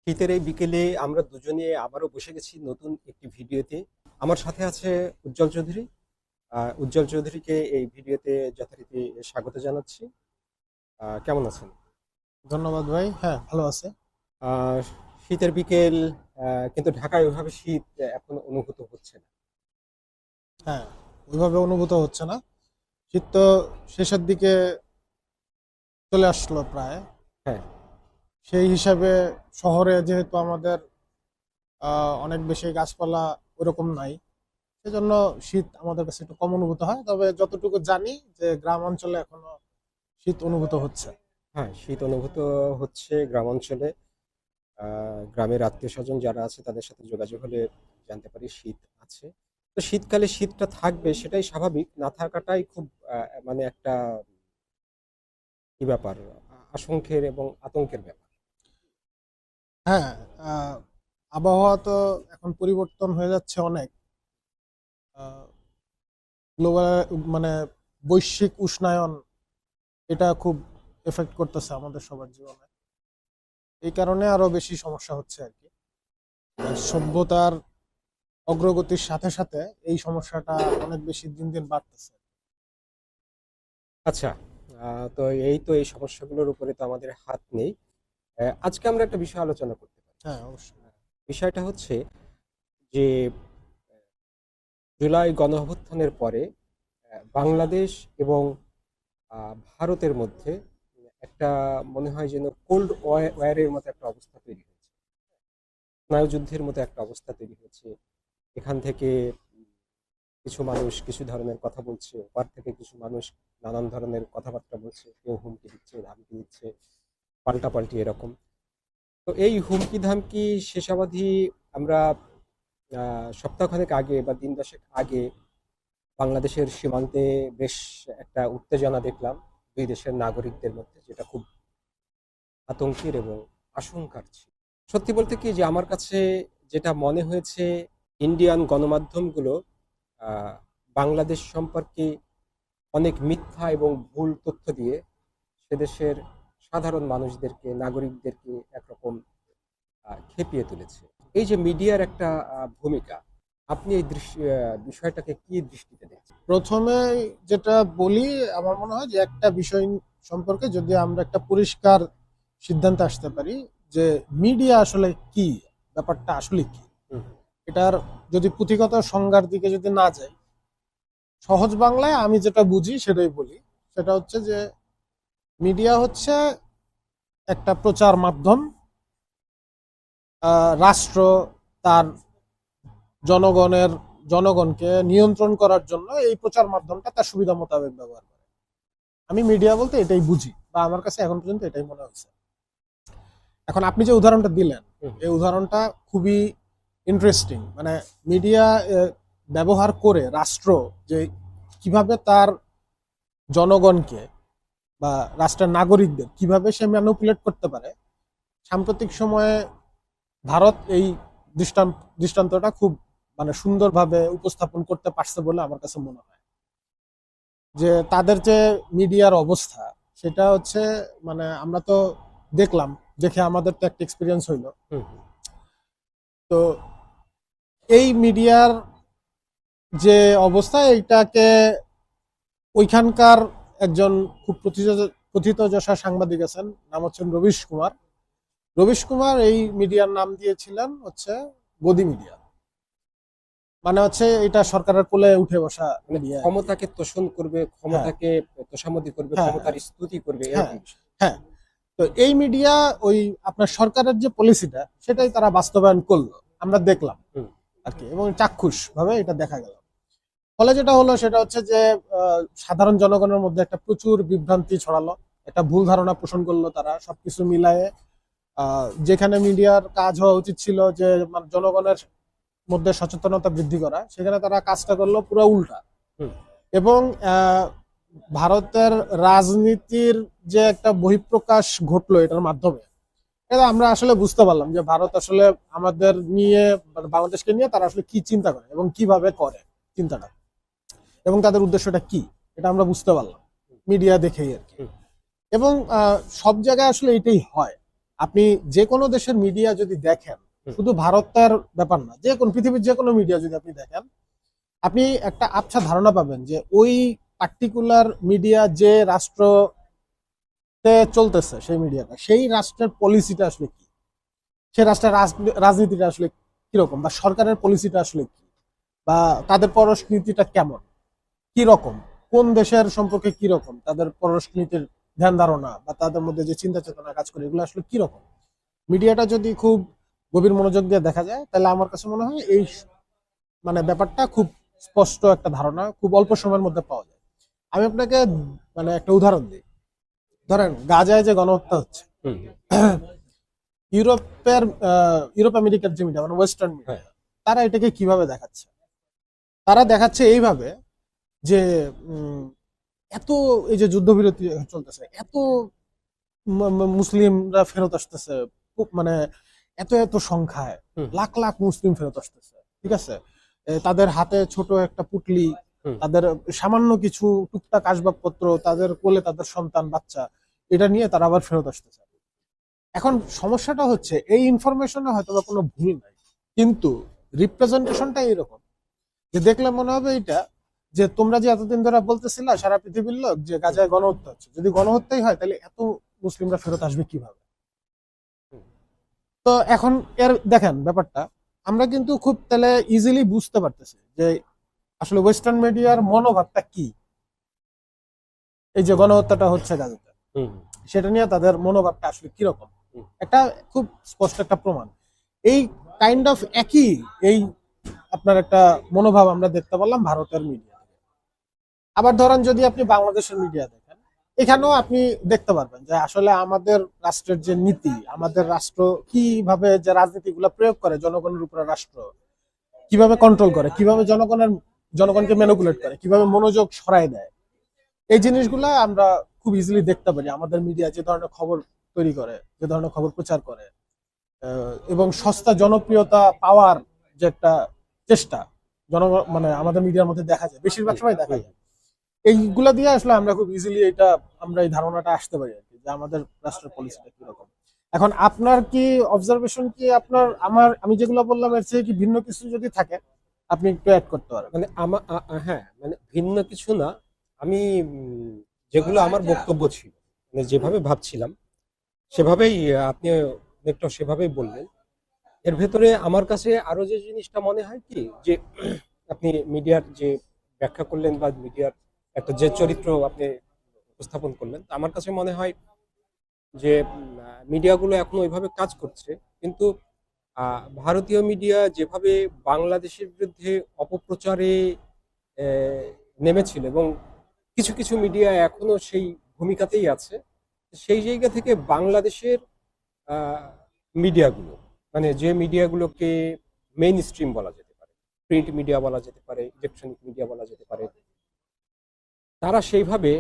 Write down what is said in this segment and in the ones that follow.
শীতের এই বিকেলে আমরা দুজনে আবারও বসে গেছি নতুন একটি ভিডিওতে। আমার সাথে আছে উজ্জ্বল চৌধুরী। উজ্জ্বল চৌধুরীকে এই ভিডিওতে যথারীতি স্বাগত জানাচ্ছি। কেমন আছেন? ধন্যবাদ ভাই। হ্যাঁ, ভালো আছে। আহ, শীতের বিকেল, কিন্তু ঢাকায় ওইভাবে শীত এখন অনুভূত হচ্ছে না। হ্যাঁ, ওইভাবে অনুভূত হচ্ছে না। শীত তো শেষের দিকে চলে আসলো প্রায়। হ্যাঁ। সেই হিসাবে শহরে যেহেতু আমাদের অনেক বেশি গাছপালা ওরকম নাই, সেজন্য শীত আমাদের কাছে একটু কম অনুভূত হয়। তবে যতটুকু জানি যে গ্রাম অঞ্চলে এখনো শীত অনুভূত হচ্ছে। হ্যাঁ, শীত অনুভূত হচ্ছে গ্রামাঞ্চলে। গ্রামের আত্মীয় স্বজন যারা আছে তাদের সাথে যোগাযোগ হলে জানতে পারি শীত আছে। তো শীতকালে শীতটা থাকবে সেটাই স্বাভাবিক, না থাকাটাই খুব মানে একটা কি ব্যাপার, আশঙ্কের এবং আতঙ্কের ব্যাপার। হ্যাঁ, আহ, আবহাওয়া তো এখন পরিবর্তন হয়ে যাচ্ছে অনেক। গ্লোবাল মানে বৈশ্বিক উষ্ণায়ন এটা খুব এফেক্ট করতেছে আমাদের সবার জীবনে। এই কারণে আরো বেশি সমস্যা হচ্ছে আর কি। আর সভ্যতার অগ্রগতির সাথে সাথে এই সমস্যাটা অনেক বেশি দিন দিন বাড়তেছে। আচ্ছা, তো এই সমস্যাগুলোর উপরে তো আমাদের হাত নেই। আজকে আমরা একটা বিষয় আলোচনা করতে পারি। হ্যাঁ, অবশ্যই। বিষয়টা হচ্ছে যে জুলাই গণঅভ্যুত্থানের পরে বাংলাদেশ এবং ভারতের মধ্যে একটা মনে হয় যেন কোল্ড ওয়ারের মতো একটা অবস্থা তৈরি হয়েছে, স্নায়ুযুদ্ধের মতো একটা অবস্থা তৈরি হয়েছে। এখান থেকে কিছু মানুষ কিছু ধরনের কথা বলছে, ওপার থেকে কিছু মানুষ নানান ধরনের কথাবার্তা বলছে, কেউ হুমকি দিচ্ছে, ধামকি দিচ্ছে, পাল্টাপাল্টি এরকম। তো এই হুমকি ধামকি শেষাবধি আমরা সপ্তাহখানেক আগে বা দিন দশেক আগে বাংলাদেশের সীমান্তে বেশ একটা উত্তেজনা দেখলাম দুই দেশের নাগরিকদের মধ্যে, যেটা খুব আতঙ্কের এবং আশঙ্কার ছিল। সত্যি বলতে কি, যে আমার কাছে যেটা মনে হয়েছে, ইন্ডিয়ান গণমাধ্যমগুলো আহ, বাংলাদেশ সম্পর্কে অনেক মিথ্যা এবং ভুল তথ্য দিয়ে সেদেশের সাধারণ মানুষদেরকে, নাগরিকদেরকে একরকম খেপিয়ে তুলেছে। এই যে মিডিয়ার একটা ভূমিকা, আপনি এই বিষয়টাকে কি দৃষ্টিতে দেখছেন? প্রথমে যেটা বলি, আমার মনে হয় যে একটা বিষয় সম্পর্কে যদি আমরা একটা পরিষ্কার সিদ্ধান্তে আসতে পারি যে মিডিয়া আসলে কি, ব্যাপারটা আসলে কি, হুম। এটার যদি পুঁথিগত সংজ্ঞার দিকে যদি না যাই, সহজ বাংলায় আমি যেটা বুঝি সেটাই বলি। সেটা হচ্ছে যে মিডিয়া হচ্ছে একটা প্রচার মাধ্যম। রাষ্ট্র তার জনগণের জনগণকে নিয়ন্ত্রণ করার জন্য এই প্রচার মাধ্যমটা তার সুবিধা মোতাবেক ব্যবহার করে। আমি মিডিয়া বলতে এটাই বুঝি, বা আমার কাছে এখন পর্যন্ত এটাই মনে হচ্ছে। এখন আপনি যে উদাহরণটা দিলেন, হুম। এই উদাহরণটা খুবই ইন্টারেস্টিং। মানে মিডিয়া ব্যবহার করে রাষ্ট্র যে কিভাবে তার জনগণকে বা রাষ্ট্রের নাগরিকদের কিভাবে সে ম্যানুপুলেট করতে পারে। সাম্প্রতিক সময়ে ভারত এই দৃষ্টান্তটা খুব মানে সুন্দরভাবে উপস্থাপন করতে পারছে বলে আমার কাছে মনে হয়। যে তাদের যে মিডিয়ার অবস্থা, সেটা হচ্ছে মানে আমরা তো দেখলাম, দেখে আমাদের তো একটা এক্সপিরিয়েন্স হইলো। হুম। হুম। তো এই মিডিয়ার যে অবস্থা, এইটাকে ওইখানকার একজন খুব প্রথিতযশা সাংবাদিক আছেন, নাম হচ্ছেন রবিশ কুমার। রবিশ কুমার এই মিডিয়ার নাম দিয়েছিলেন হচ্ছে গদি মিডিয়া। মানে হচ্ছে এটা সরকারের কোলে উঠে বসা মানে মিডিয়া। ক্ষমতাকে তোষণ করবে, হ্যাঁ, ক্ষমতাকে তোষামোদী করবে, হ্যাঁ, ক্ষমতার স্তুতি করবে, হ্যাঁ, এরকম বিষয়। হ্যাঁ। তো এই মিডিয়া ওই আপনার সরকারের যে পলিসিটা সেটাই তারা বাস্তবায়ন করলো, আমরা দেখলাম হুম। আর কি, এবং চাক্ষুষ ভাবে এটা দেখা গেল। ফলে যেটা হলো সেটা হচ্ছে যে সাধারণ জনগণের মধ্যে একটা প্রচুর বিভ্রান্তি ছড়ালো, একটা ভুল ধারণা পোষণ করলো তারা সবকিছু মিলায়ে। যেখানে মিডিয়ার কাজ হওয়া উচিত ছিল যে মানে জনগণের মধ্যে সচেতনতা বৃদ্ধি করা, সেখানে তারা কাজটা করলো পুরো উল্টা। হুম। এবং ভারতের রাজনীতির যে একটা বহিঃপ্রকাশ ঘটলো এটার মাধ্যমে, এটা আমরা আসলে বুঝতে পারলাম যে ভারত আসলে আমাদের নিয়ে, বাংলাদেশকে নিয়ে তারা আসলে কি চিন্তা করে এবং কিভাবে করে চিন্তাটা, এবং তাদের উদ্দেশ্যটা কি, এটা আমরা বুঝতে পারলাম মিডিয়া দেখেই আর কি। হুম। এবং সব জায়গায় আসলে এটাই হয়। আপনি যে কোনো দেশের মিডিয়া যদি দেখেন, শুধু ভারতের ব্যাপার না, যে কোনো পৃথিবীর যে কোনো মিডিয়া যদি আপনি দেখেন, আপনি একটা আবছা ধারণা পাবেন যে ওই পার্টিকুলার মিডিয়া যে রাষ্ট্রতে চলতেছে, সেই মিডিয়াটা সেই রাষ্ট্রের পলিসিটা আসলে কি, সেই রাষ্ট্রের রাজনীতিটা আসলে কিরকম, বা সরকারের পলিসিটা আসলে কি, বা তাদের পররাষ্ট্রনীতিটা কেমন, কি রকম, কোন দেশের সম্পর্কে কি রকম, তাদের পররাষ্ট্রনীতির ধ্যান ধারণা বা তাদের মধ্যে যে চিন্তা চেতনা কাজ করে, এগুলো আসলে কি রকম, মিডিয়াটা যদি খুব গভীর মনোযোগ দিয়ে দেখা যায়, তাহলে আমার কাছে মনে হয় এই মানে ব্যাপারটা খুব স্পষ্ট একটা ধারণা খুব অল্প সময়ের মধ্যে পাওয়া যায়। আমি আপনাকে মানে একটা উদাহরণ দিই। ধরেন গাজায় যে গণহত্যা হচ্ছে, হুম, ইউরোপ আমেরিকার যে মিডিয়া মানে ওয়েস্টার্ন মিডিয়া, হ্যাঁ, তারা এটাকে কিভাবে দেখাচ্ছে, তারা দেখাচ্ছে এইভাবে যে এত এই যে যুদ্ধবিরতি চলতেছে, এত মুসলিমরা ফেরত আসতেছে, খুব মানে এত এত সংখ্যায় হুম, লাখ লাখ মুসলিম ফেরত আসতেছে, ঠিক আছে, তাদের হাতে ছোট একটা পুটলি, হুম, তাদের সামান্য কিছু টুকটাক আসবাবপত্র, তাদের কোলে তাদের সন্তান বাচ্চা, এটা নিয়ে তারা আবার ফেরত আসতেছে। এখন সমস্যাটা হচ্ছে এই ইনফরমেশনে হয়তো বা কোনো ভুল নাই, কিন্তু রিপ্রেজেন্টেশনটা এইরকম যে দেখলে মনে হবে এটা যে তোমরা যে এতদিন ধরে বলতেছিলা সারা পৃথিবীর লোক যে গাজায় গণহত্যা হচ্ছে, যদি গণহত্যাই হয় তাহলে এত মুসলিমরা ফেরত আসবে কিভাবে। হুম, তো এখন এর দেখেন ব্যাপারটা, আমরা কিন্তু খুব তাহলে ইজিলি বুঝতে পারতেছি যে আসলে ওয়েস্টার্ন মিডিয়ার মনোভাবটা কি, এই যে গণহত্যাটা হচ্ছে গাজাতে, হুম, সেটা নিয়ে তাদের মনোভাবটা আসলে কিরকম, হুম, একটা খুব স্পষ্ট একটা প্রমাণ। এই কাইন্ড অফ একই এই আপনার একটা মনোভাব আমরা দেখতে পারলাম ভারতের মিডিয়া। আবার ধরেন যদি আপনি বাংলাদেশের মিডিয়া দেখেন, এখানেও আপনি দেখতে পারবেন যে আসলে আমাদের রাষ্ট্রের যে নীতি, আমাদের রাষ্ট্র কিভাবে যে রাজনীতিগুলো প্রয়োগ করে জনগণের উপরে, রাষ্ট্র কিভাবে কন্ট্রোল করে, কিভাবে জনগণকে ম্যানিপুলেট করে, কিভাবে মনোযোগ সরায় দেয়, এই জিনিসগুলা আমরা খুব ইজিলি দেখতে পারি আমাদের মিডিয়া যে ধরনের খবর তৈরি করে, যে ধরনের খবর প্রচার করে, এবং সস্তা জনপ্রিয়তা পাওয়ার যে একটা চেষ্টা জনগণ মানে আমাদের মিডিয়ার মধ্যে দেখা যায়, বেশিরভাগ হুম, সময় দেখা হুম। যায়। এইগুলা দিয়ে আসলে আমরা খুব ইজিলি এটা আমরা এই ধারণাটা আসতে পারি আর কি, যে আমাদের রাষ্ট্রের পলিসিটা কিরকম। এখন আপনার কি অবজারভেশন কি, আপনার আমি যেগুলো বললাম এর চেয়ে কি ভিন্ন কিছু যদি থাকে আপনি একটু অ্যাড করতে পারেন। মানে হ্যাঁ, মানে ভিন্ন কিছু না। আমি যেগুলো আমার বক্তব্য ছিল, মানে যেভাবে ভাবছিলাম সেভাবেই আপনি অনেকটা সেভাবেই বললেন। এর ভেতরে আমার কাছে আরো যে জিনিসটা মনে হয় কি, যে আপনি মিডিয়ার যে ব্যাখ্যা করলেন বা মিডিয়ার একটা যে চরিত্র আপনি উপস্থাপন করলেন, তা আমার কাছে মনে হয় যে মিডিয়াগুলো এখনো ওইভাবে কাজ করছে, কিন্তু ভারতীয় মিডিয়া যেভাবে বাংলাদেশের বিরুদ্ধে অপপ্রচারে আহ, নেমেছিল, এবং কিছু কিছু মিডিয়া এখনো সেই ভূমিকাতেই আছে, সেই জায়গা থেকে বাংলাদেশের মিডিয়াগুলো, মানে যে মিডিয়াগুলোকে মেইন স্ট্রিম বলা যেতে পারে, প্রিন্ট মিডিয়া বলা যেতে পারে, ইলেকট্রনিক মিডিয়া বলা যেতে পারে, তারা সেইভাবে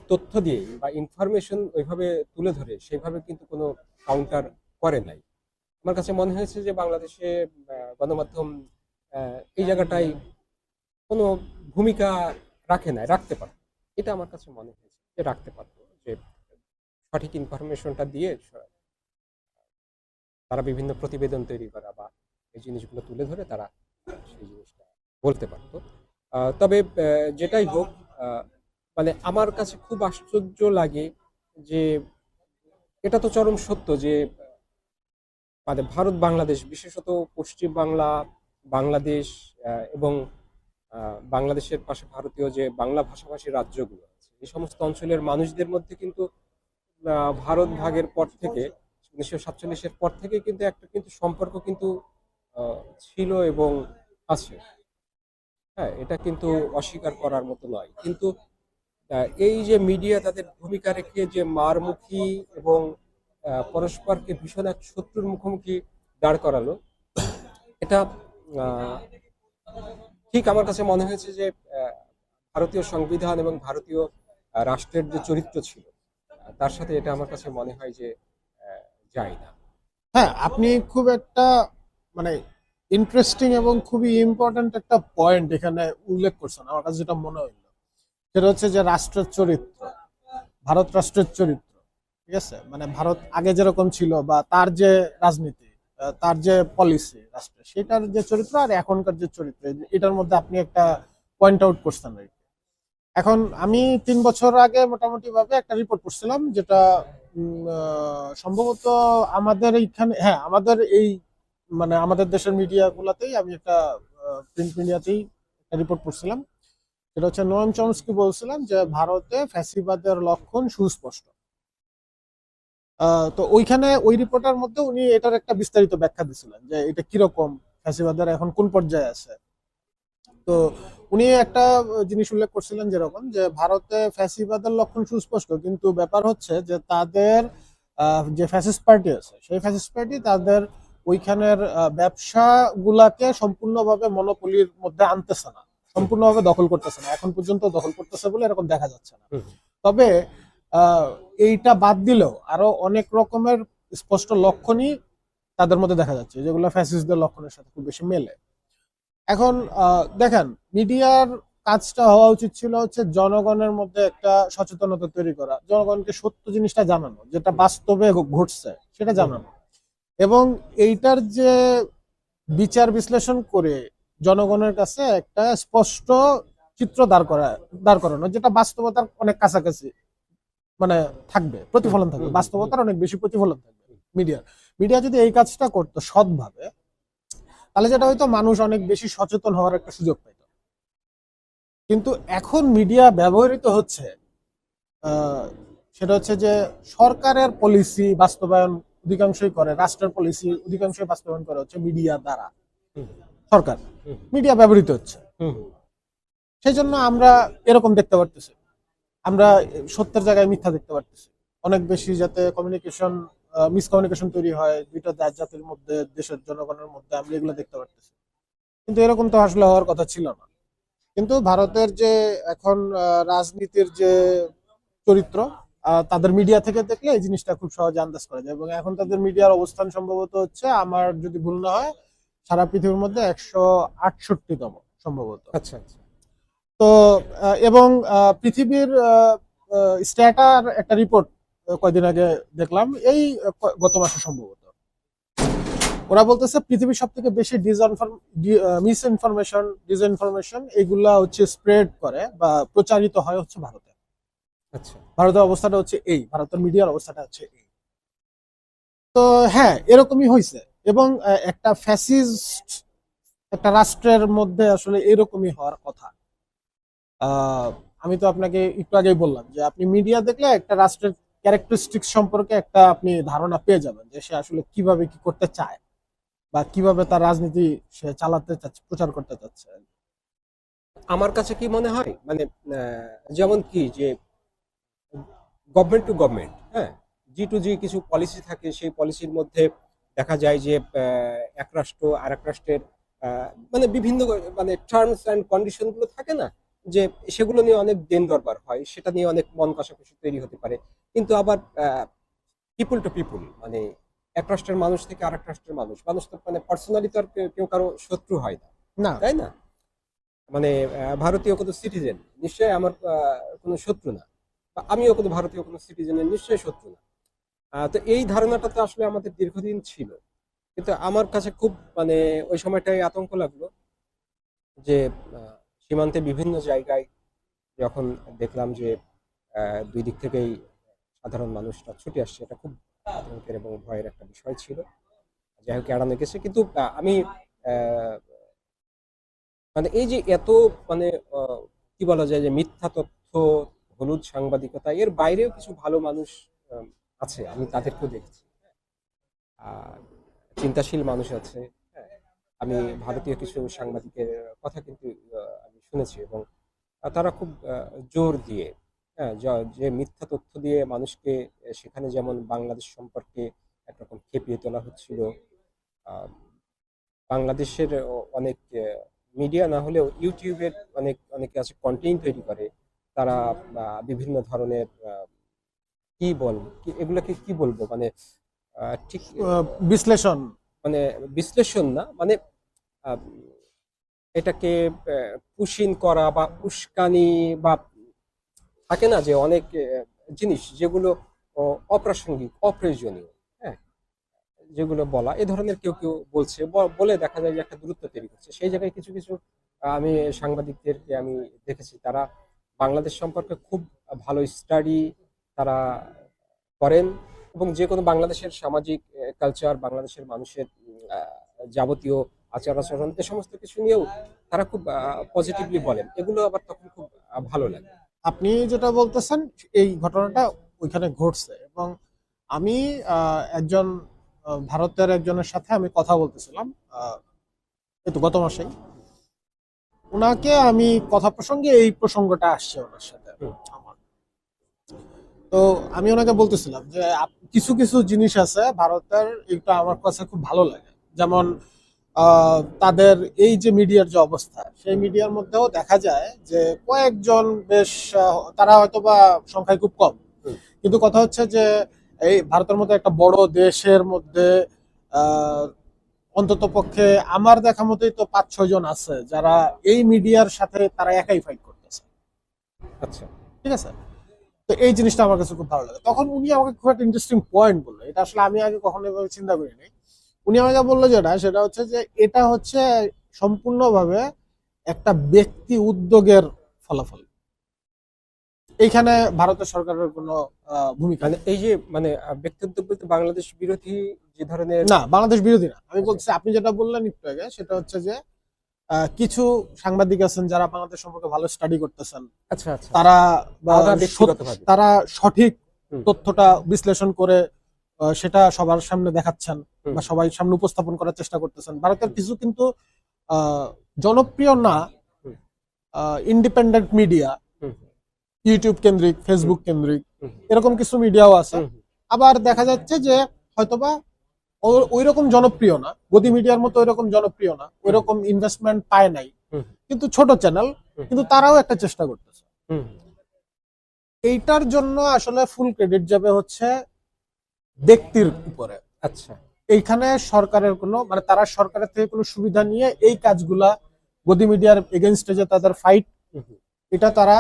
তথ্য দিয়ে বা ইনফরমেশন ওইভাবে তুলে ধরে সেইভাবে কিন্তু কোনো কাউন্টার করে নাই। আমার কাছে মনে হয়েছে যে বাংলাদেশে গণমাধ্যম এই জায়গাটায় কোনো ভূমিকা রাখে নাই, রাখতে পারত। এটা আমার কাছে মনে হয়েছে যে রাখতে পারতো, যে সঠিক ইনফরমেশনটা দিয়ে তারা বিভিন্ন প্রতিবেদন তৈরি করা বা এই জিনিসগুলো তুলে ধরে তারা সেই জিনিসটা বলতে পারতো। তবে যেটাই হোক, আহ, মানে আমার কাছে খুব আশ্চর্য লাগে যে এটা তো চরম সত্য যে মানে ভারত বাংলাদেশ, বিশেষত পশ্চিম বাংলা, বাংলাদেশ এবং বাংলাদেশের পাশে ভারতীয় যে বাংলা ভাষাভাষী রাজ্যগুলো আছে, এই সমস্ত অঞ্চলের মানুষদের মধ্যে কিন্তু ভারত ভাগের পর থেকে 1947-এর পর থেকে কিন্তু একটা কিন্তু সম্পর্ক কিন্তু ছিল এবং আছে। হ্যাঁ, এটা কিন্তু অস্বীকার করার মতো নয়, কিন্তু এই যে মিডিয়া তাদের ভূমিকা রেখে যে মারমুখী এবং পরস্পরকে ভীষণ এক শত্রুর মুখোমুখি দাঁড় করালো, এটা আহ, ঠিক আমার কাছে মনে হয়েছে যে ভারতীয় সংবিধান এবং ভারতীয় রাষ্ট্রের যে চরিত্র ছিল, তার সাথে এটা আমার কাছে মনে হয় যে আহ, যায় না। হ্যাঁ, আপনি খুব একটা মানে ইন্টারেস্টিং এবং খুবই ইম্পর্ট্যান্ট একটা পয়েন্ট এখানে উল্লেখ করছেন, আমার কাছে যেটা মনে হইলো সেটা হচ্ছে যে রাষ্ট্রের চরিত্র, ভারত রাষ্ট্রের চরিত্র, ঠিক আছে, মানে ভারত আগে যেরকম ছিল বা তার যে রাজনীতি, তার যে পলিসি রাষ্ট্রের, সেটার যে চরিত্র আর এখনকার যে চরিত্র, এটার মধ্যে আপনি একটা পয়েন্ট আউট করছেন আর কি। এখন আমি 3 বছর আগে মোটামুটি ভাবে একটা রিপোর্ট পড়ছিলাম, যেটা সম্ভবত আমাদের এইখানে, হ্যাঁ আমাদের এই মানে আমাদের দেশের মিডিয়া গুলাতেই, আমি একটা প্রিন্ট মিডিয়াতেই একটা রিপোর্ট পড়ছিলাম। সেটা হচ্ছে নোয়াম চমস্কি বলছিলেন যে ভারতে ফ্যাসিবাদের লক্ষণ সুস্পষ্ট। তো ওইখানে ওই রিপোর্টের মধ্যে উনি এটার একটা বিস্তারিত ব্যাখ্যা দিছিলেন যে এটা কিরকম, ফ্যাসিবাদের এখন কোন পর্যায়ে আছে। তো উনি একটা জিনিস উল্লেখ করছিলেন যেরকম, যে ভারতে ফ্যাসিবাদের লক্ষণ সুস্পষ্ট, কিন্তু ব্যাপার হচ্ছে যে তাদের যে ফ্যাসিস্ট পার্টি আছে, সেই ফ্যাসিস্ট পার্টি তাদের ওইখানের ব্যবসা গুলাকে সম্পূর্ণভাবে মনোপলির মধ্যে আনতেছে না, সম্পূর্ণভাবে দখল করতেছে না, এখন পর্যন্ত দখল করতেছে বলে এরকম দেখা যাচ্ছে না। হুম, তবে এইটা বাদ দিলেও আরো অনেক রকমের স্পষ্ট লক্ষণই তাদের মধ্যে দেখা যাচ্ছে, যেগুলো ফ্যাসিস্টদের লক্ষণের সাথে খুব বেশি মেলে। এখন দেখেন, মিডিয়ার কাজটা হওয়া উচিত ছিল হচ্ছে জনগণের মধ্যে একটা সচেতনতা তৈরি করা, জনগণকে সত্য জিনিসটা জানানো, যেটা বাস্তবে ঘটছে সেটা হুম, জানানো, এবং এইটার যে বিচার বিশ্লেষণ করে জনগণের কাছে একটা স্পষ্ট চিত্র দাঁড় করানো, যেটা বাস্তবতার অনেক কাছাকাছি মানে থাকবে, হুম, প্রতিফলন থাকবে, হুম, হুম, বাস্তবতার অনেক বেশি প্রতিফলন থাকবে মিডিয়া। মিডিয়া যদি এই কাজটা করতো সৎভাবে, তাহলে যেটা হয়তো মানুষ অনেক বেশি সচেতন হওয়ার একটা সুযোগ পেত। কিন্তু এখন মিডিয়া ব্যবহৃত হচ্ছে, আহ, সেটা হচ্ছে যে সরকারের পলিসি বাস্তবায়ন অধিকাংশই করে, রাষ্ট্রের পলিসি অধিকাংশই বাস্তবায়ন করা হচ্ছে মিডিয়া দ্বারা। হুম, সরকার, হুম, মিডিয়া ব্যবহৃত হচ্ছে। হুম, সেই জন্য আমরা এরকম দেখতে পারতেছি, আমরা সত্যের জায়গায় মিথ্যা দেখতে পারতেছি অনেক বেশি, যাতে কমিউনিকেশন মিসকমিউনিকেশন তৈরি হয় দুইটা দেশ জাতির মধ্যে, দেশের জনগণের মধ্যে, আমরা এগুলো দেখতে পারতেছি। কিন্তু এরকম তো আসলে হওয়ার কথা ছিল না। কিন্তু ভারতের যে এখন রাজনীতির যে চরিত্র, তাদের মিডিয়া থেকে দেখলে এই জিনিসটা খুব সহজে আন্দাজ করা যায়। এবং এখন তাদের মিডিয়ার অবস্থান সম্ভবত হচ্ছে, আমার যদি ভুল না হয়, সারা পৃথিবীর মধ্যে 168তম সম্ভবত। আচ্ছা আচ্ছা। তো এবং পৃথিবীর স্ট্যাটার একটা রিপোর্ট কয়দিন আগে দেখলাম, এই গত মাসে সম্ভবত, ওরা বলতেছে পৃথিবীর সব থেকে বেশি মিস ইনফরমেশন, ডিসইনফরমেশন এগুলা হচ্ছে স্প্রেড করে বা প্রচারিত হয় হচ্ছে ভারতে। আচ্ছা। ভারতের অবস্থাটা হচ্ছে এই, ভারতের মিডিয়ার অবস্থাটা হচ্ছে এই। তো হ্যাঁ, এরকমই হয়েছে। এবং একটা ফ্যাসিস্ট একটা রাষ্ট্রের মধ্যে আসলে এরকমই হওয়ার কথা। আহ, আমি তো আপনাকে একটু আগেই বললাম যে আপনি মিডিয়া দেখলে একটা রাষ্ট্রের ক্যারেক্টারিস্টিক্স সম্পর্কে একটা আপনি ধারণা পেয়ে যাবেন, যে সে আসলে কিভাবে কি করতে চায় বা কিভাবে তার রাজনীতি সে চালাতে চাচ্ছে, প্রচার করতে চাচ্ছে। আমার কাছে কি মনে হয় মানে যেমন কি যে গভর্নমেন্ট টু গভর্নমেন্ট, হ্যাঁ, জি টু জি কিছু পলিসি থাকে, সেই পলিসির মধ্যে দেখা যায় যে এক রাষ্ট্র আর এক রাষ্ট্রের মানে বিভিন্ন মানে টার্মস অ্যান্ড কন্ডিশন গুলো থাকে না, যে সেগুলো নিয়ে অনেক দেন দরবার হয়, সেটা নিয়ে অনেক মন কষাকষি তৈরি হতে পারে। কিন্তু আবার পিপুল টু পিপুল মানে এক রাষ্ট্রের মানুষ থেকে আরেক রাষ্ট্রের মানুষ, মানুষ তো মানে পার্সোনালি তো আর কেউ কারো শত্রু হয় না, না। তাই না? মানে ভারতীয় কোনো সিটিজেন নিশ্চয়ই আমার কোনো শত্রু না, বা আমিও কোনো ভারতীয় কোনো সিটিজেনের নিশ্চয়ই শত্রু না। তো এই ধারণাটা তো আসলে আমাদের দীর্ঘদিন ছিল। কিন্তু আমার কাছে খুব মানে ওই সময়টায় আতঙ্ক লাগলো যে সীমান্তে বিভিন্ন জায়গায় যখন দেখলাম যে দুই দিক থেকেই সাধারণ মানুষরা ছুটে আসছে, এটা খুব আতঙ্কের এবং ভয়ের একটা বিষয় ছিল। যাই হোক, এড়ানো গেছে। কিন্তু আমি আহ, মানে এই যে এত মানে কি বলা যায় যে মিথ্যা তথ্য, হলুদ সাংবাদিকতা, এর বাইরেও কিছু ভালো মানুষ আম, আছে, আমি তাদেরকেও দেখছি। আর চিন্তাশীল মানুষ আছে। হ্যাঁ, আমি ভারতীয় কিছু সাংবাদিকের কথা কিন্তু আমি শুনেছি, এবং তারা খুব জোর দিয়ে, হ্যাঁ, যে মিথ্যা তথ্য দিয়ে মানুষকে সেখানে যেমন বাংলাদেশ সম্পর্কে একরকম খেপিয়ে তোলা হচ্ছিল। আহ, বাংলাদেশের অনেক মিডিয়া না হলেও ইউটিউবের অনেকে আছে কন্টেন্ট তৈরি করে, তারা বিভিন্ন ধরনের এগুলোকে কি বলবো মানে ঠিক বিশ্লেষণ। মানে বিশ্লেষণ না, মানে আহ, এটাকে পুশিন করা বা উস্কানি, বা থাকে না যে অনেক জিনিস যেগুলো অপ্রাসঙ্গিক, অপ্রয়োজনীয়, হ্যাঁ, যেগুলো বলা এ ধরনের কেউ কেউ বলছে, বলে দেখা যায় যে একটা দূরত্ব তৈরি করছে। সেই জায়গায় কিছু কিছু আমি সাংবাদিকদেরকে আমি দেখেছি, তারা বাংলাদেশ সম্পর্কে খুব ভালো স্টাডি তারা করেন, এবং যে কোনো বাংলাদেশের সামাজিক কালচার, বাংলাদেশের মানুষের যাবতীয় আচার আচরণ এ সমস্ত কিছু নিয়েও তারা খুব পজিটিভলি বলেন। এগুলো আবার তখন খুব ভালো লাগে। আপনি যেটা বলতেছেন এই ঘটনাটা ওইখানে ঘটছে, এবং আমি একজন ভারতের একজনের সাথে আমি কথা বলতেছিলাম এই তো গত মাসেই। ওনাকে আমি কথা প্রসঙ্গে এই প্রসঙ্গটা আসছে ওনার সাথে আমার। তো আমি ওনাকে বলতেছিলাম যে কিছু কিছু জিনিস আছে ভারতের, এটা আমার কাছে খুব ভালো লাগে। যেমন তাদের এই যে মিডিয়ার যে অবস্থা, সেই মিডিয়ার মধ্যেও দেখা যায় যে কয়েকজন বেশ তারা হয়তো বা সংখ্যায় খুব কম, কিন্তু কথা হচ্ছে যে এই ভারতের মতো একটা বড় দেশের মধ্যে অন্তত পক্ষে আমার দেখা মতোই তো 5-6 জন আছে যারা এই মিডিয়ার সাথে তারা একাই ফাইট করতেছে। আচ্ছা, ঠিক আছে, তো এই জিনিসটা আমার কাছে খুব ভালো লাগে। তখন উনি আমাকে খুব একটা ইন্টারেস্টিং পয়েন্ট বললো, এটা আসলে আমি আগে কখনো এভাবে চিন্তা করিনি। উনি আমাকে বললো যেটা, সেটা হচ্ছে যে এটা হচ্ছে সম্পূর্ণভাবে একটা ব্যক্তি উদ্যোগের ফলাফল। এইখানে ভারতের সরকারের কোনো ভূমিকা মানে এই যে মানে ব্যক্তি উদ্যোগ বলতে বাংলাদেশ বিরোধী যে ধরনের, না, বাংলাদেশ বিরোধী না। আমি বলছি আপনি যেটা বললেন একটু আগে, সেটা হচ্ছে যে কিছু সাংবাদিক আছেন যারা বাংলাদেশ সম্পর্কে ভালো স্টাডি করতেছেন, আচ্ছা আচ্ছা, তারা আলাদা ব্যক্তিগতভাবে, তারা সঠিক হুম, তথ্যটা বিশ্লেষণ করে সেটা সবার সামনে দেখাচ্ছেন হুম, বা সবাই সামনে উপস্থাপন করার চেষ্টা করতেছেন। ভারতের কিছু কিন্তু জনপ্রিয় না হুম, ইন্ডিপেন্ডেন্ট মিডিয়া, হুম, ইউটিউব কেন্দ্রিক, ফেসবুক কেন্দ্রিক হুম, এরকম কিছু মিডিয়াও আছে। হুম, আবার দেখা যাচ্ছে যে হয়তোবা ওই রকম জনপ্রিয় না, গদি মিডিয়ার মতো ওই রকম জনপ্রিয় না, ওই রকম ইনভেস্টমেন্ট পায় নাই, হুম, কিন্তু ছোট চ্যানেল, হুম, কিন্তু তারাও একটা চেষ্টা করতেছে। হুম, এইটার জন্য আসলে ফুল ক্রেডিট যাবে হচ্ছে ব্যক্তির উপরে। আচ্ছা, এইখানে সরকারের কোনো মানে তারা সরকারের থেকে কোনো সুবিধা নিয়ে এই কাজগুলা গদি মিডিয়ার এগেনস্টে যে তাদের ফাইট, হুম, হুম, এটা তারা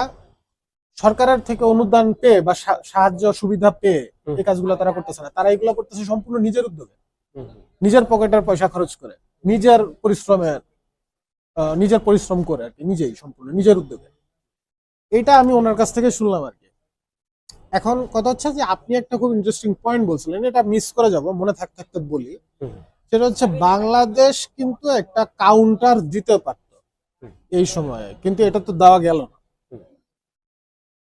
সরকারের থেকে অনুদান পেয়ে বা সাহায্য সুবিধা পেয়ে হুম, এই কাজগুলো তারা করতেছে না। তারা এগুলো করতেছে সম্পূর্ণ নিজের উদ্যোগে, হুম, নিজের পকেটের পয়সা খরচ করে, নিজের পরিশ্রমে, নিজের পরিশ্রম করে আর কি, নিজেই সম্পূর্ণ নিজের উদ্যোগে। এটা আমি ওনার কাছ থেকে শুনলাম আর কি। এখন কথা হচ্ছে যে আপনি একটা খুব ইন্টারেস্টিং পয়েন্ট বলছিলেন, এটা মিস করে যাব, মনে থাকতে থাকতে বলি। হুম, সেটা হচ্ছে বাংলাদেশ কিন্তু একটা কাউন্টার দিতে পারত হুম, এই সময়ে, কিন্তু এটা তো দেওয়া গেল না। হুম,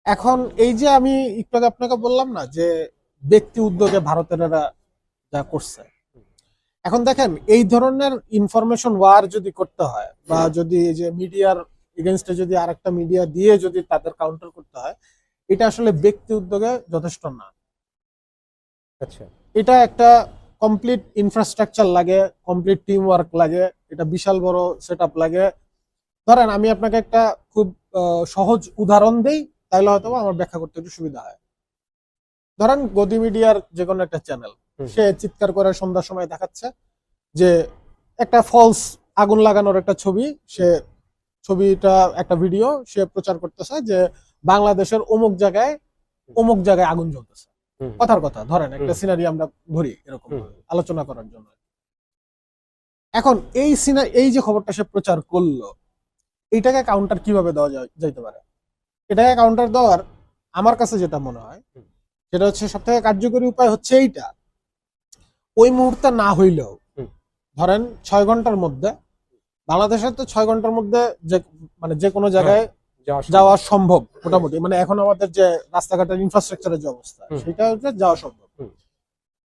এখন এই যে আমি একটু আগে আপনাকে বললাম না যে ব্যক্তি উদ্যোগে ভারতের এরা যা করছে, এখন দেখেন এই ধরনের ইনফরমেশন ওয়ার যদি করতে হয় বা যদি এই যে মিডিয়ার এগেনস্টে যদি আরেকটা মিডিয়া দিয়ে যদি তাদের কাউন্টার করতে হয়, এটা আসলে ব্যক্তি উদ্যোগে যথেষ্ট না। আচ্ছা, এটা একটা কমপ্লিট ইনফ্রাস্ট্রাকচার লাগে, কমপ্লিট টিম ওয়ার্ক লাগে, এটা বিশাল বড় সেট আপ লাগে। ধরেন আমি আপনাকে একটা খুব সহজ উদাহরণ দেই, তাহলে হয়তো আমার ব্যাখ্যা করতে একটু সুবিধা হয়। ধরেন গদি মিডিয়ার যে কোনো একটা চ্যানেল, হুম, সে চিৎকার করে সন্ধ্যার সময় দেখাচ্ছে যে একটা ফলস আগুন লাগানোর একটা ছবি, সে ছবিটা একটা ভিডিও সে প্রচার করতেছে যে বাংলাদেশের অমুক জায়গায় আগুন জ্বলতেছে। হুম, কথার কথা ধরেন একটা হুম, সিনারি আমরা ধরি এরকম হুম, আলোচনা করার জন্য। এখন এই যে খবরটা সে প্রচার করলো, এইটাকে কাউন্টার কিভাবে দেওয়া যাইতে পারে? এটাকে কাউন্টার দেওয়ার আমার কাছে যেটা মনে হয়, হুম, সেটা হচ্ছে সব থেকে কার্যকরী উপায় হচ্ছে এইটা, ওই মুহূর্তে না হইলেও হুম, ধরেন 6 ঘন্টার মধ্যে, বাংলাদেশের তো 6 ঘন্টার মধ্যে যে মানে যে কোনো হ্যাঁ, জায়গায় যাওয়া সম্ভব। যাওয়া সম্ভব মোটামুটি, মানে এখন আমাদের যে রাস্তাঘাটের ইনফ্রাস্ট্রাকচারের যে অবস্থা, হুম, সেটা হচ্ছে যাওয়া সম্ভব। হুম,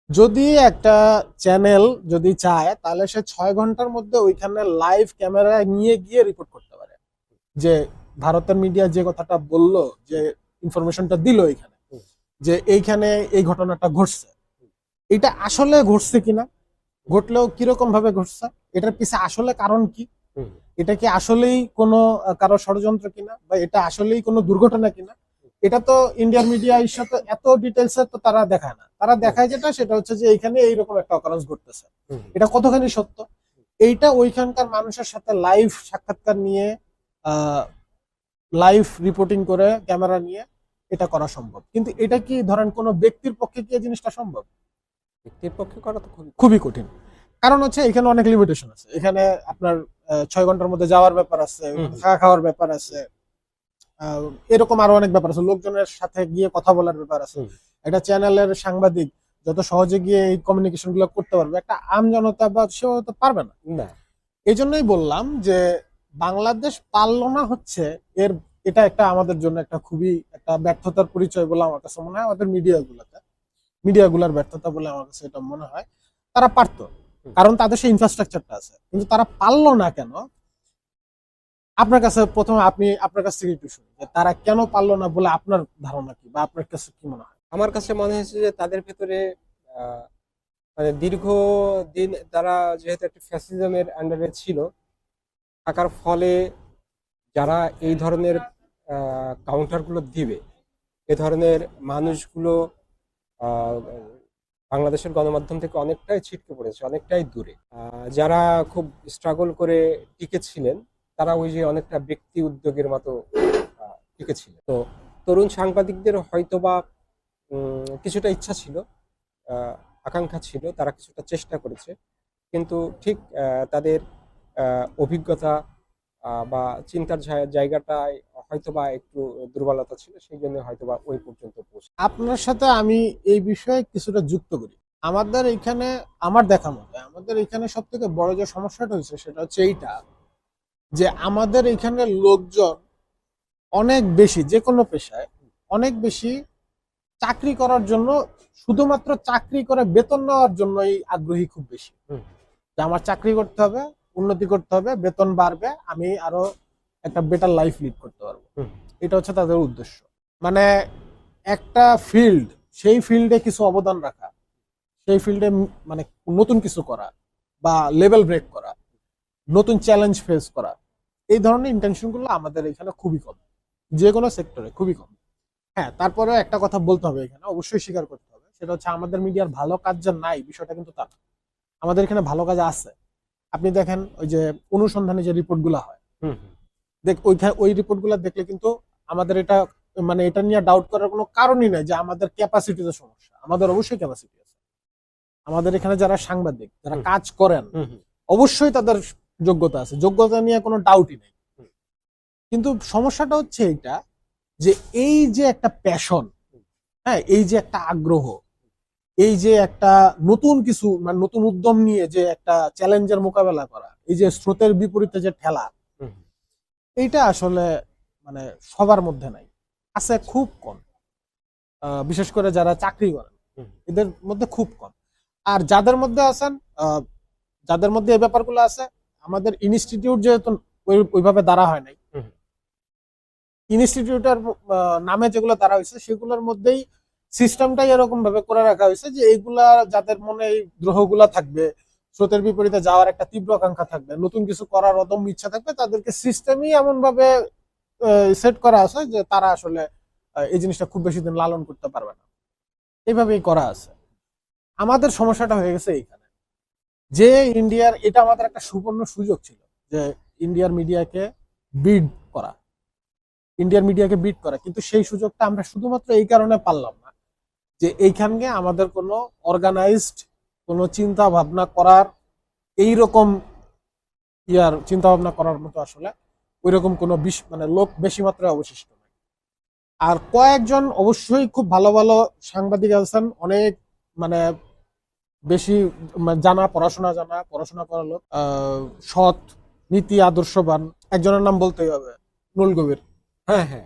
যদি একটা চ্যানেল যদি চায়, তাহলে সে 6 ঘন্টার মধ্যে ওইখানে লাইভ ক্যামেরা নিয়ে গিয়ে রিপোর্ট করতে পারে যে ভারতের মিডিয়া যে কথাটা বললো, যে ইনফরমেশনটা দিল এখানে, হুম, যে এইখানে এই ঘটনাটা ঘটছে, এটা আসলে ঘটছে কিনা, ঘটলেও কিরকম ভাবে ঘটছে, এটার পিছে আসলে কারণ কি, হুম, এটা কি আসলেই কোনো কারো ষড়যন্ত্র কিনা, বা এটা আসলেই কোনো দুর্ঘটনা কিনা। এটা তো ইন্ডিয়ান মিডিয়া এর সাথে এত ডিটেলস তো তারা দেখায় না। তারা দেখায় যেটা, সেটা হচ্ছে যে এখানে এইরকম একটা অকারেন্স ঘটতেছে, হুম, এটা কতখানি সত্য, এইটা ওইখানকার মানুষের সাথে লাইভ সাক্ষাৎকার নিয়ে, লাইভ রিপোর্টিং করে ক্যামেরা নিয়ে, এটা করা সম্ভব, কিন্তু এটা কি ধরেন কোনো ব্যক্তির পক্ষে কি এই জিনিসটা সম্ভব? ব্যক্তির পক্ষে করা তো খুবই খুবই কঠিন। কারণ হচ্ছে এখানে অনেক লিমিটেশন আছে। এখানে আপনার 6 ঘন্টার মধ্যে যাওয়ার ব্যাপার আছে, হুম। থাকা খাওয়ার ব্যাপার আছে, এরকম আরো অনেক ব্যাপার আছে, লোকজনের সাথে গিয়ে কথা বলার ব্যাপার আছে। হুম। একটা চ্যানেলের সাংবাদিক যত সহজে গিয়ে এই কমিউনিকেশন গুলো করতে পারবে, একটা আম জনতা বা সেও তো পারবে না। না। এই জন্যই বললাম যে বাংলাদেশ পারলো না হচ্ছে এর, এটা একটা আমাদের জন্য একটা খুবই একটা ব্যর্থতার পরিচয় বলে আমার কাছে মনে হয়। আমাদের মিডিয়াগুলার ব্যর্থতা বলে আমার কাছে এটা মনে হয়। তারা পারতো, কারণ তাদের সেই ইনফ্রাস্ট্রাকচারটা আছে, কিন্তু তারা পারলো না কেন? আপনার কাছে প্রথমে আপনার কাছ থেকে একটু শুনি যে তারা কেন পারলো না বলে আপনার ধারণা কি, বা আপনার কাছে কি মনে হয়? আমার কাছে মনে হয়েছে যে তাদের ভেতরে আহ, মানে দীর্ঘ দিন তারা যেহেতু একটা ফ্যাসিজমের আন্ডারে ছিল, থাকার ফলে যারা এই ধরনের কাউন্টারগুলো দিবে, এ ধরনের মানুষগুলো আহ, বাংলাদেশের গণমাধ্যম থেকে অনেকটাই ছিটকে পড়েছে, অনেকটাই দূরে। যারা খুব স্ট্রাগল করে টিকেছিলেন, তারা ওই যে অনেকটা ব্যক্তি উদ্যোগের মতো টিকেছিলেন। তো তরুণ সাংবাদিকদের হয়তোবা কিছুটা ইচ্ছা ছিল, আকাঙ্ক্ষা ছিল, তারা কিছুটা চেষ্টা করেছে, কিন্তু ঠিক তাদের অভিজ্ঞতা বা চিন্তার জায়গাটায় হয়তোবা একটু দুর্বলতা ছিল, সেই জন্য হয়তোবা ওই পর্যন্ত পৌঁছে। আপনার সাথে আমি এই বিষয়ে কিছুটা যুক্ত করি। আমাদের এখানে, আমার দেখা মতে আমাদের এখানে সব থেকে বড় যে সমস্যাটা হয়েছে সেটা হচ্ছে এইটা, যে আমাদের এখানে লোকজন অনেক বেশি, যে কোনো পেশায় অনেক বেশি চাকরি করার জন্য, শুধুমাত্র চাকরি করে বেতন নেওয়ার জন্যই আগ্রহী খুব বেশি। যে আমার চাকরি করতে হবে, উন্নতি করতে হবে, বেতন বাড়বে, আমি আরো একটা বেটার লাইফ লিড করতে পারবো। এটা হচ্ছে তাদের উদ্দেশ্য। মানে একটা ফিল্ড, সেই ফিল্ডে কিছু অবদান রাখা, সেই ফিল্ডে মানে নতুন কিছু করা বা লেভেল ব্রেক করা, নতুন চ্যালেঞ্জ ফেস করা, এই ধরনের ইন্টেনশন গুলো আমাদের এখানে খুবই কম, যে কোনো সেক্টরে খুবই কম। হ্যাঁ, তারপরেও একটা কথা বলতে হবে, এখানে অবশ্যই স্বীকার করতে হবে, সেটা হচ্ছে আমাদের মিডিয়ার ভালো কাজ যে নাই বিষয়টা কিন্তু তা না। আমাদের এখানে ভালো কাজ আছে। আপনি দেখেন ওই যে অনুসন্ধানে যে রিপোর্ট গুলা হয়, দেখ ওই রিপোর্ট গুলা দেখলে কিন্তু আমাদের এটা, মানে এটা নিয়ে ডাউট করার কোনো কারণই নাই যে আমাদের ক্যাপাসিটিতে সমস্যা। আমাদের অবশ্যই ক্যাপাসিটি আছে। আমাদের এখানে যারা সাংবাদিক, যারা কাজ করেন, অবশ্যই তাদের যোগ্যতা আছে, যোগ্যতা নিয়ে কোনো ডাউটই নেই। কিন্তু সমস্যাটা হচ্ছে এইটা, যে এই যে একটা প্যাশন, হ্যাঁ, এই যে একটা আগ্রহ, এই যে একটা নতুন কিছু, মানে নতুন উদ্যম নিয়ে যে একটা চ্যালেঞ্জের মোকাবেলা করা, এই যে স্রোতের বিপরীতে যে ঠেলা, এইটা আসলে মানে সবার মধ্যে নাই, আছে খুব কম। বিশেষ করে যারা চাকরি করেন এদের মধ্যে খুব কম। আর যাদের মধ্যে আছেন, যাদের মধ্যে এই ব্যাপারগুলো আছে, আমাদের ইনস্টিটিউট যেহেতু ওইভাবে দাঁড়া হয় নাই, ইনস্টিটিউটের নামে যেগুলো দাঁড়া হয়েছে সেগুলোর মধ্যেই সিস্টেমটাই এরকম ভাবে করে রাখা হয়েছে যে এইগুলা যাদের মনে এই গ্রহগুলা থাকবে, স্রোতের বিপরীতে যাওয়ার একটা তীব্র আকাঙ্ক্ষা থাকবে, নতুন কিছু করার অদম্য ইচ্ছা থাকবে, তাদেরকে সিস্টেমই এমন ভাবে সেট করা আছে যে তারা আসলে এই জিনিসটা খুব বেশি দিন লালন করতে পারবে না। এইভাবেই করা আছে। আমাদের সমস্যাটা হয়ে গেছে এইখানে, যে ইন্ডিয়ার, এটা আমাদের একটা সুবর্ণ সুযোগ ছিল যে ইন্ডিয়ার মিডিয়াকে বিড করা, কিন্তু সেই সুযোগটা আমরা শুধুমাত্র এই কারণে পারলাম না যে এইখানে আমাদের কোনো অর্গানাইজড কোনো চিন্তা ভাবনা করার, এইরকম চিন্তা ভাবনা করার মতো আসলে ওইরকম কোনো মানে লোক বেশি মাত্রায় অবশিষ্ট নেই। আর কয়েকজন অবশ্যই খুব ভালো ভালো সাংবাদিক আছেন, অনেক মানে বেশি পড়াশোনা করা লোক, সৎ, নীতি আদর্শবান। একজনের নাম বলতেই হবে, নুরুল কবির। হ্যাঁ, হ্যাঁ,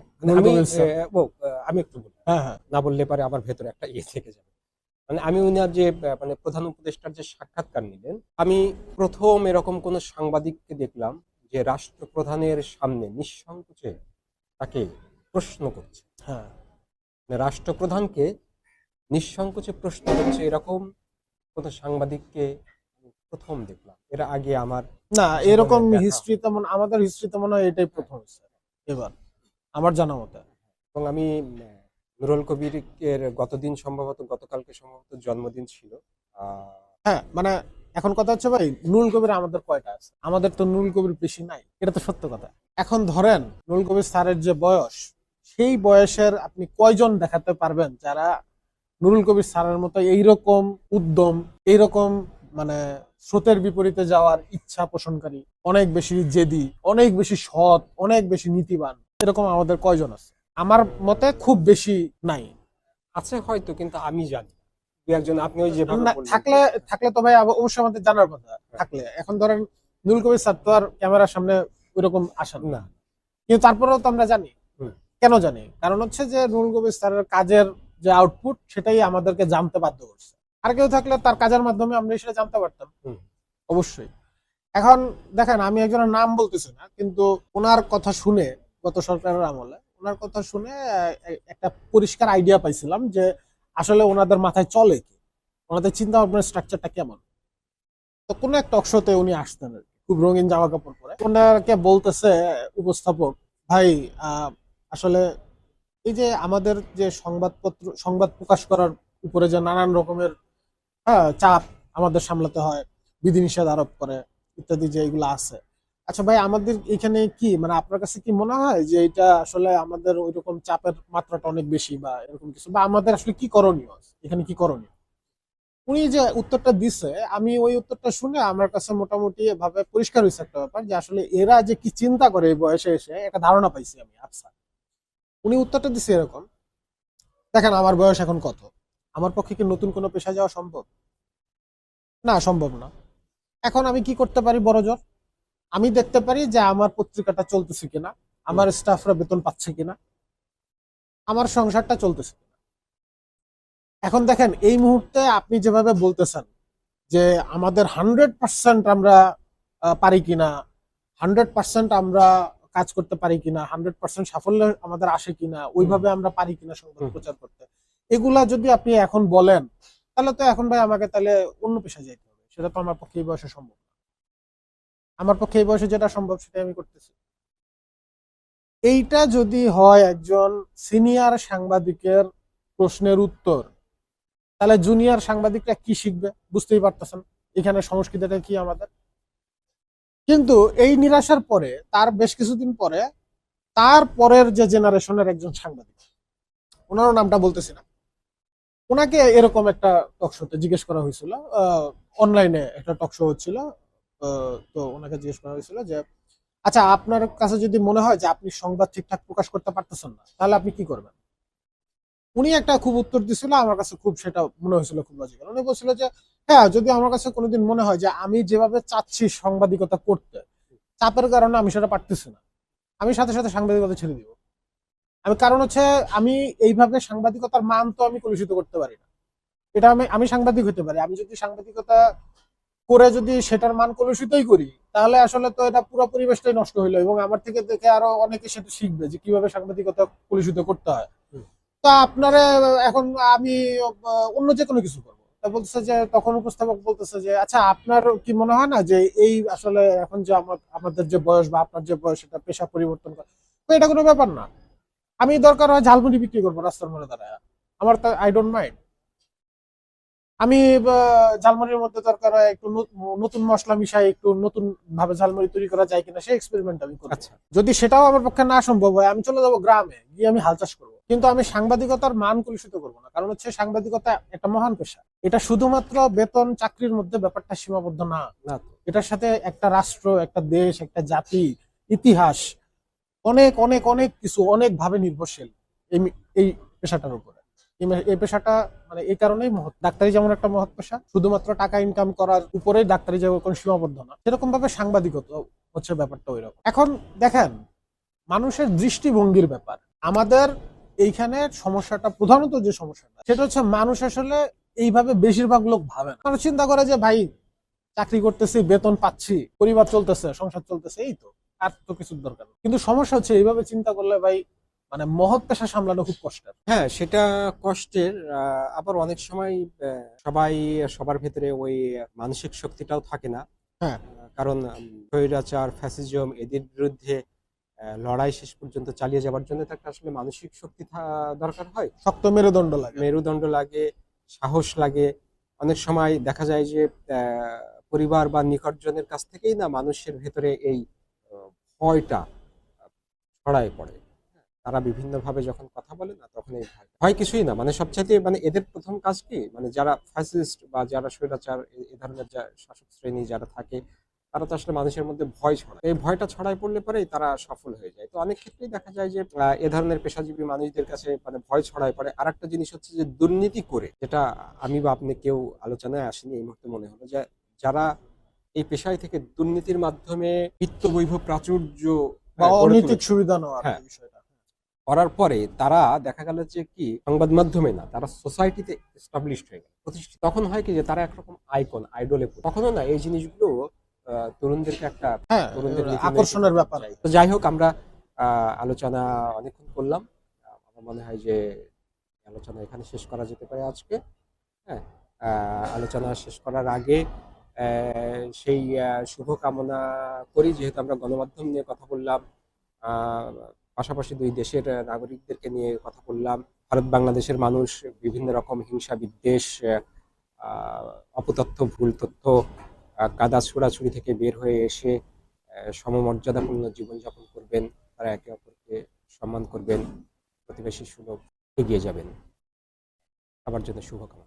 আমি একটু বলি, হ্যাঁ, হ্যাঁ, না বললে পারে আমার ভেতরে একটা থেকে যাবে। মানে আমি উনার যে মানে প্রধান উপদেষ্টার যে সাক্ষাৎকার নিলেন, আমি প্রথম এরকম কোন সাংবাদিককে দেখলাম যে রাষ্ট্রপ্রধানের সামনে নিঃসংকোচে তাকে প্রশ্ন করছে। হ্যাঁ, মানে রাষ্ট্রপ্রধানকে নিঃসংকোচে প্রশ্ন করছে, এরকম কোন সাংবাদিককে আমি প্রথম দেখলাম। এর আগে আমার না, এরকম জীবনে দেখা হিস্ট্রি তেমন, আমাদের হিস্ট্রি তেমন হয় এটাই প্রথম হচ্ছে এবার আমার জানা মতে। এবং আমি নুরুল কবিরের গতকালকে সম্ভবত জন্মদিন ছিল। হ্যাঁ, মানে এখন কথা হচ্ছে ভাই, নুরুল কবির আমাদের কয়টা আছে? আমাদের তো নুরুল কবির বেশি নাই, এটা তো সত্য কথা। এখন ধরেন নুরুল কবির স্যারের যে বয়স, সেই বয়সের আপনি কয়জন দেখাতে পারবেন যারা নুরুল কবির স্যারের মতো এইরকম উদ্যম, এইরকম মানে স্রোতের বিপরীতে যাওয়ার ইচ্ছা পোষণকারী, অনেক বেশি জেদি, অনেক বেশি সৎ, অনেক বেশি নীতিবান, এরকম আমাদের কয়জন আছে? আমার মতে খুব বেশি নাই। আছে হয়তো, কিন্তু আমি জানি না। দু একজন, আপনি ওই যেভাবে না, বললেন থাকলে থাকলে তো ভাই অবশ্যই আমাদের জানার কথা। থাকলে এখন ধরেন নুরুল কবির স্যার তো আর ক্যামেরার সামনে ওইরকম আসেন না, না। কিন্তু তারপরেও তো আমরা জানি। হুম। কেন জানি? কারণ হচ্ছে যে নুরুল কবির স্যারের কাজের যে আউটপুট সেটাই আমাদেরকে জানতে বাধ্য করছে। আর কেউ থাকলে তার কাজের মাধ্যমে আমরা সেটা জানতে পারতাম। হুম। অবশ্যই। এখন দেখেন, আমি একজনের নাম বলতেছি না, কিন্তু ওনার কথা শুনে, গত সরকারের আমলে ওনার কথা শুনে একটা পরিষ্কার আইডিয়া পাইছিলাম যে আসলে ওনাদের মাথায় চলে কি, ওনাদের চিন্তা ভাবনার স্ট্রাকচারটা কেমন। তো কোনো এক টক শোতে উনি আসতেন আর কি, খুব রঙিন জামা কাপড় পরে। ওনাকে বলতেছে উপস্থাপক, ভাই আসলে এই যে আমাদের যে সংবাদ প্রকাশ করার উপরে যে নানান রকমের চাপ আমাদের সামলাতে হয়, বিধিনিষেধ আরোপ করে ইত্যাদি যে এগুলো আছে, আচ্ছা ভাই আমাদের এখানে কি মানে আপনার কাছে কি মনে হয় যে এটা আসলে আমাদের ওইরকম চাপের মাত্রাটা অনেক বেশি বা এরকম কিছু, বা আমাদের আসলে কি করণীয়, এখানে কি করণীয়? উনি যে উত্তরটা দিছে, আমি ওই উত্তরটা শুনে আমার কাছে মোটামুটি ভাবে পরিষ্কার হয়েছে একটা ব্যাপার, যে আসলে এরা যে কি চিন্তা করে এই বয়সে এসে একটা ধারণা পাইছি আমি। আচ্ছা, উনি উত্তরটা দিছে এরকম, দেখেন আমার বয়স এখন কত, আমার পক্ষে কি নতুন কোনো পেশা যাওয়া সম্ভব? না, সম্ভব না। এখন আমি কি করতে পারি? বড় জোর আমি দেখতে পারি যে আমার পত্রিকাটা চলতেছে কিনা, আমার স্টাফরা বেতন পাচ্ছে কিনা, আমার সংসারটা চলতেছে কিনা। এখন দেখেন, এই মুহূর্তে আপনি যেভাবে বলতেছেন যে আমাদের 100% আমরা পারি কিনা, 100% আমরা কাজ করতে পারি কিনা, 100% সাফল্য আমাদের আসে কিনা, ওইভাবে আমরা পারি কিনা সংবাদ প্রচার করতে, এগুলা যদি আপনি এখন বলেন, তাহলে তো এখন ভাই আমাকে তাহলে অন্য পেশায় যেতে হবে। সেটা তো আমার পক্ষে এই বয়সে সম্ভব না। আমার পক্ষে এই বয়সে যেটা সম্ভব সেটাই আমি করতেছি। এইটা যদি হয় একজন সিনিয়র সাংবাদিকের প্রশ্নের উত্তর, তাহলে জুনিয়র সাংবাদিকরা কি শিখবে? বুঝতেই পারতেছেন এখানে সংস্কৃতিটা কি আমাদের। কিন্তু এই নিরাশার পরে তার বেশ কিছুদিন পরে তার পরের যে জেনারেশনের একজন সাংবাদিক, ওনারও নামটা বলতেছি না, ওনাকে এরকম একটা টক শোতে জিজ্ঞেস করা হয়েছিল, অনলাইনে একটা টক শো হচ্ছিল। তো ওনাকে জিজ্ঞেস করা হয়েছিল যে আচ্ছা, আপনার কাছে যদি মনে হয় যে আপনি সংবাদ ঠিকঠাক প্রকাশ করতে পারতেছেন না, তাহলে আপনি কি করবেন? উনি একটা খুব উত্তর দিছিল, আমার কাছে খুব সেটা মনে হয়েছিল খুব লজিক্যাল। উনি বলছিল যে হ্যাঁ, যদি আমার কাছে কোনোদিন মনে হয় যে আমি যেভাবে চাচ্ছি সাংবাদিকতা করতে, চাপের কারণে আমি সেটা পারতেছি না, আমি সাথে সাথে সাংবাদিকতা ছেড়ে দিব। আমি কারণ হচ্ছে আমি এইভাবে সাংবাদিকতার মান তো আমি কলুষিত করতে পারি না। এটা আমি আমি সাংবাদিক হতে পারি, আমি যদি সাংবাদিকতা করে যদি সেটার মান কলুষিতই করি, তাহলে আসলে তো এটা পুরো পরিবেশটাই নষ্ট হইলো, এবং আমার থেকে দেখে আরো অনেকে সেটা শিখবে যে কিভাবে সাংবাদিকতা কলুষিত করতে হয়। তা আপনারা এখন আমি অন্য যে কোনো কিছু করবো, তা বলতেছে যে, তখন উপস্থাপক বলতেছে যে আচ্ছা, আপনার কি মনে হয় না যে এই আসলে এখন যে আমাদের যে বয়স বা আপনার যে বয়স, এটা পেশা পরিবর্তন করা, তো এটা কোনো ব্যাপার না। আমি দরকার হয় ঝালমুড়ি বিক্রি করবো রাস্তার মোড়ে দাঁড়ায়, আমার তো আই ডোন্ট মাইন্ড। আমি ঝালমুড়ির মধ্যে দরকার হয় একটু নতুন মশলা মিশাই, একটু নতুন ভাবে ঝালমুড়ি তৈরি করা যায় কিনা সেই এক্সপেরিমেন্ট আমি করবো। আচ্ছা। যদি সেটাও আমার পক্ষে না সম্ভব হয়, আমি চলে যাবো গ্রামে গিয়ে আমি হাল চাষ করবো, কিন্তু আমি সাংবাদিকতার মান কলুষিত করবো না। কারণ হচ্ছে সাংবাদিকতা একটা মহান পেশা, এটা শুধুমাত্র বেতন চাকরির মধ্যে ব্যাপারটা সীমাবদ্ধ না। না তো। এটার সাথে একটা রাষ্ট্র, একটা দেশ, একটা জাতি, ইতিহাস, অনেক অনেক অনেক কিছু অনেক ভাবে নির্ভরশীল এই এই পেশাটার উপরে। এই পেশাটা মানে এই কারণেই মহৎ। ডাক্তারি যেমন একটা মহৎ পেশা, শুধুমাত্র টাকা ইনকাম করার উপরেই ডাক্তারি যেমন কোনো সীমাবদ্ধ না, সেরকম ভাবে সাংবাদিকতা হচ্ছে ব্যাপারটা ওইরকম। এখন দেখেন, মানুষের দৃষ্টিভঙ্গির ব্যাপার। আমাদের এইখানে সমস্যাটা, প্রধানত যে সমস্যাটা, সেটা হচ্ছে মানুষ আসলে এইভাবে বেশিরভাগ লোক ভাবে না। মানুষ চিন্তা করে যে ভাই চাকরি করতেছি, বেতন পাচ্ছি, পরিবার চলতেছে, সংসার চলতেছে, এই তো, আর তো কিছুর দরকার নেই। কিন্তু সমস্যা হচ্ছে এইভাবে চিন্তা করলে ভাই মানে মহৎ পেশা সামলানো খুব কষ্টের। হ্যাঁ, সেটা কষ্টের। আবার অনেক সময় সবাই, সবার ভেতরে ওই মানসিক শক্তিটাও থাকে না। হ্যাঁ, কারণ স্বৈরাচার, ফ্যাসিজম এদের বিরুদ্ধে লড়াই শেষ পর্যন্ত চালিয়ে যাওয়ার জন্য তো একটা আসলে মানসিক শক্তি দরকার হয়। শক্ত মেরুদণ্ড লাগে। মেরুদণ্ড লাগে, সাহস লাগে। অনেক সময় দেখা যায় যে পরিবার বা নিকটজনের কাছ থেকেই না মানুষের ভেতরে এই ভয়টা ছড়ায় পড়ে। তারা বিভিন্নভাবে যখন কথা বলে না, তখন এই ভয় ভয় কিছুই না, মানে সবচাইতে মানে এদের প্রথম কাজ কি, মানে যারা ফ্যাসিস্ট বা যারা স্বৈরাচার এ ধরনের যা শাসক শ্রেণী যারা থাকে, তারা তো আসলে মানুষের মধ্যে ভয় ছড়ায়। এই ভয়টা ছড়ায় পড়লে পরেই তারা সফল হয়ে যায়। তো অনেক ক্ষেত্রেই দেখা যায় যে এ ধরনের পেশাজীবী মানুষদের কাছে মানে ভয় ছড়ায় পড়ে। আরেকটা জিনিস হচ্ছে যে দুর্নীতি করে, যেটা আমি বা আপনি কেউ আলোচনায় আসেনি এই মুহূর্তে মনে হলো, যে যারা এই পেশায় থেকে দুর্নীতির মাধ্যমে বিত্ত বৈভব প্রাচুর্য বা গড়ে অনৈতিক তুলেছে। সুবিধা নেওয়ার হ্যাঁ, যে বিষয়টা। করার পরে তারা দেখা গেল যে কি সংবাদ মাধ্যমে না, তারা সোসাইটিতে এস্টাবলিশড হয়ে গেল, প্রতিষ্ঠিত। তখন হয় কি যে তারা একরকম আইকন, আইডলে। কখনো না এই জিনিসগুলো তরুণদেরকে একটা, হ্যাঁ, তরুণদের নীতি নৈতিকতার আকর্ষণের ব্যাপার। জায়গা। তো যাই হোক, আমরা আলোচনা অনেকক্ষণ করলাম। আমার মনে হয় যে আলোচনা এখানে শেষ করা যেতে পারে আজকে। হ্যাঁ, আলোচনা শেষ করার আগে সেই শুভকামনা করি, যেহেতু আমরা গণমাধ্যম নিয়ে কথা বললাম, আহ, পাশাপাশি দুই দেশের নাগরিকদেরকে নিয়ে কথা বললাম, ভারত বাংলাদেশের মানুষ বিভিন্ন রকম হিংসা বিদ্বেষ, অপতথ্য ভুল তথ্য, কাদা ছোড়াছুড়ি থেকে বের হয়ে এসে সমমর্যাদাপূর্ণ জীবনযাপন করবেন, তারা একে অপরকে সম্মান করবেন, প্রতিবেশী সুলভ এগিয়ে যাবেন। সবার জন্য শুভকামনা।